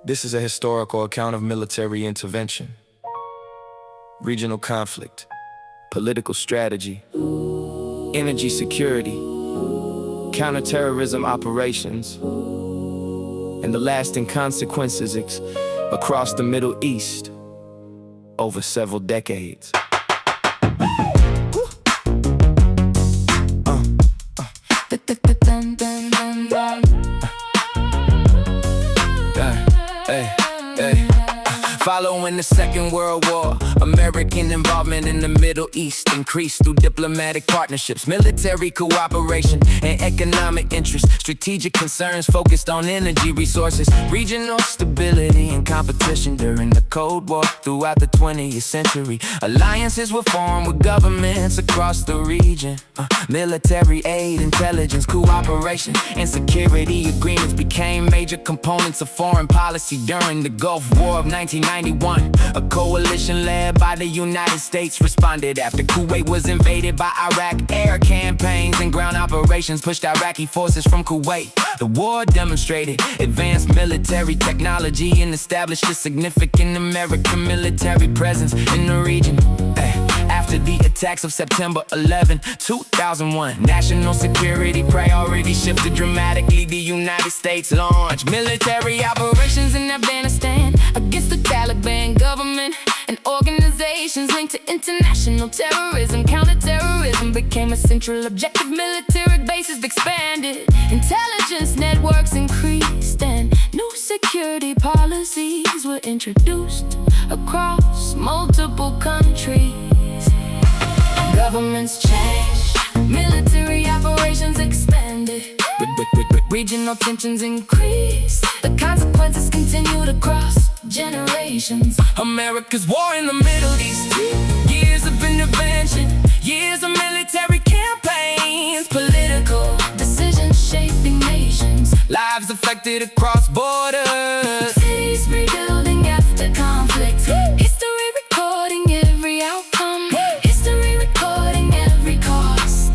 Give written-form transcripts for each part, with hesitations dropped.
This is a historical account of military intervention, regional conflict, political strategy, energy security, counterterrorism operations, and the lasting consequences across the Middle East over several decades. Following the Second World War, American involvement in the Middle East increased through diplomatic partnerships, military cooperation, and economic interests. Strategic concerns focused on energy resources, regional stability, and competition during the Cold War. Throughout the 20th century, alliances were formed with governments across the region. Military aid, intelligence, cooperation, and security agreements became major components of foreign policy during the Gulf War of 1991. A coalition led by the United States responded after Kuwait was invaded by Iraq. Air campaigns and ground operations pushed Iraqi forces from Kuwait. The war demonstrated advanced military technology and established a significant American military presence in the region. After the attacks of September 11, 2001, national security priorities shifted dramatically. The United States launched military operations in Afghanistan against the Taliban government and organizations linked to international terrorism. Counterterrorism became a central objective. Military bases expanded, intelligence networks increased, and new security policies were introduced across multiple countries. Governments changed, military operations expanded, regional tensions increased. The consequences continued across generations. America's war in the Middle East, years of intervention, years of military campaigns, political decisions shaping nations, lives affected across borders, cities rebuilding after conflict, history recording every outcome, history recording every cost.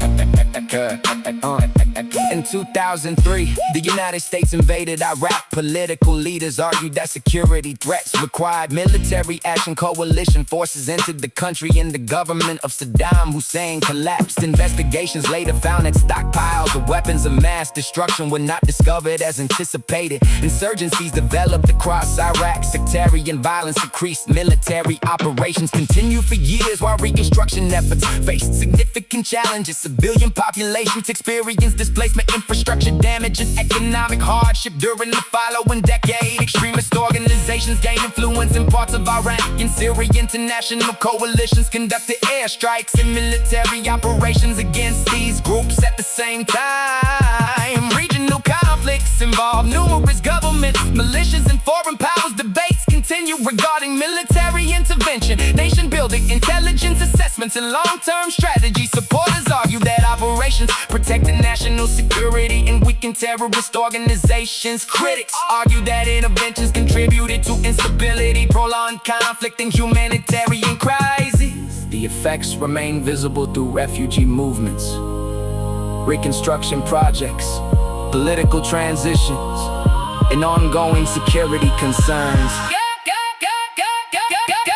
In 2003, the United States invaded Iraq. Political leaders argued that security threats required military action. Coalition forces entered the country and the government of Saddam Hussein collapsed. Investigations later found that stockpiles of weapons of mass destruction were not discovered as anticipated. Insurgencies developed across Iraq. Sectarian violence increased. Military operations continued for years while reconstruction efforts faced significant challenges. Civilian populations experienced displacement, infrastructure damage, and economic hardship during the following decade. Extremist organizations gained influence in parts of Iraq and Syria. International coalitions conducted airstrikes and military operations against these groups at the same time. Regional conflicts involve numerous governments, militias, and foreign powers. Debates continue regarding military intervention, nation building, intelligence assessments, and long-term strategy. Supporters argue that operations protect the national security and weaken terrorist organizations. Critics argue that interventions contributed to instability, prolonged conflict, and humanitarian crises. The effects remain visible through refugee movements, reconstruction projects, political transitions, and ongoing security concerns.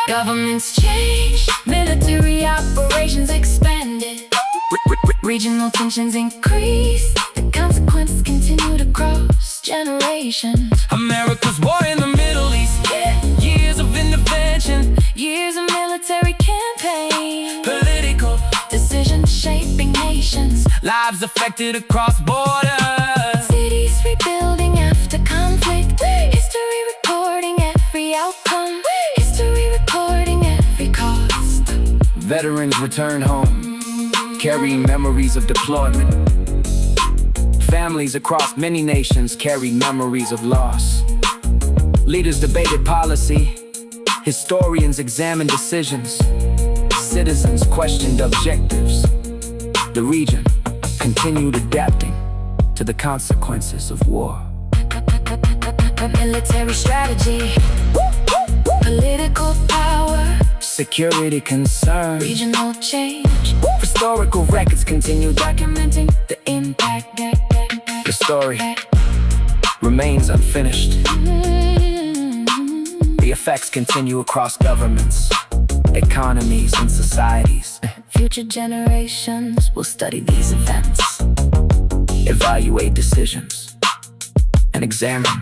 Governments changed, military operations expanded, regional tensions increased. The consequences continued across generations. America's war in the Middle East, years of intervention, years of military campaign, political decisions shaping nations, lives affected across borders, cities rebuilding after conflict, history recording every outcome, history recording every cost. Veterans return home, carrying memories of deployment. Families across many nations carry memories of loss. Leaders debated policy, historians examined decisions, citizens questioned objectives. The region continued adapting to the consequences of war. Military strategy, political power, security concerns, regional change. Historical records continue documenting the impact. The story remains unfinished. effects continue across governments, economies, and societies. Future generations will study these events, Evaluate decisions and examine